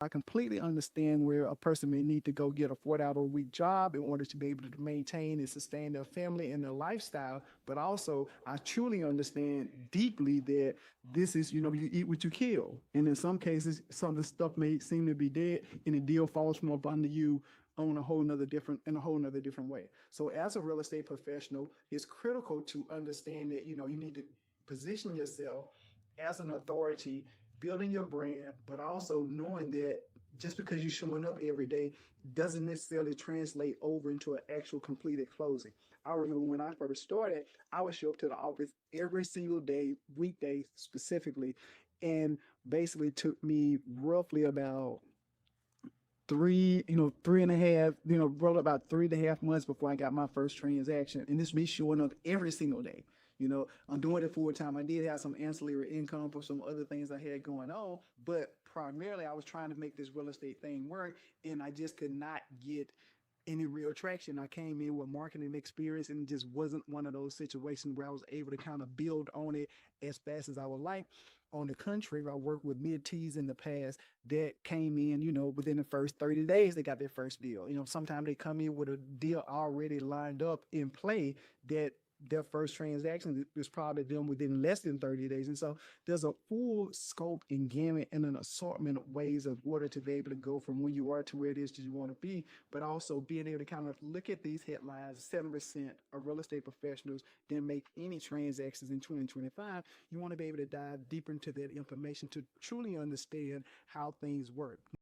I completely understand where a person may need to go get a 40 hour a week job in order to be able to maintain and sustain their family and their lifestyle. But also, I truly understand deeply that this is, you eat what you kill. And in some cases, some of the stuff may seem to be dead and the deal falls from up under you on a whole nother different way. So as a real estate professional, it's critical to understand that, you need to position yourself as an authority, building your brand, but also knowing that just because you're showing up every day doesn't necessarily translate over into an actual completed closing. I remember when I first started, I would show up to the office every single day, weekday specifically, and basically took me roughly about three and a half, rolled about 3.5 months before I got my first transaction. And this me showing up every single day. I'm doing it full time. I did have some ancillary income for some other things I had going on, but primarily I was trying to make this real estate thing work, and I just could not get any real traction. I came in with marketing experience, and it just wasn't one of those situations where I was able to kind of build on it as fast as I would like. On the contrary, I worked with mid-tees in the past that came in, within the first 30 days, they got their first deal. Sometimes they come in with a deal already lined up in play that their first transaction is probably done within less than 30 days. And so there's a full scope and gamut and an assortment of ways of order to be able to go from where you are to where it is that you want to be, but also being able to kind of look at these headlines. 7% of real estate professionals didn't make any transactions in 2025. You want to be able to dive deeper into that information to truly understand how things work.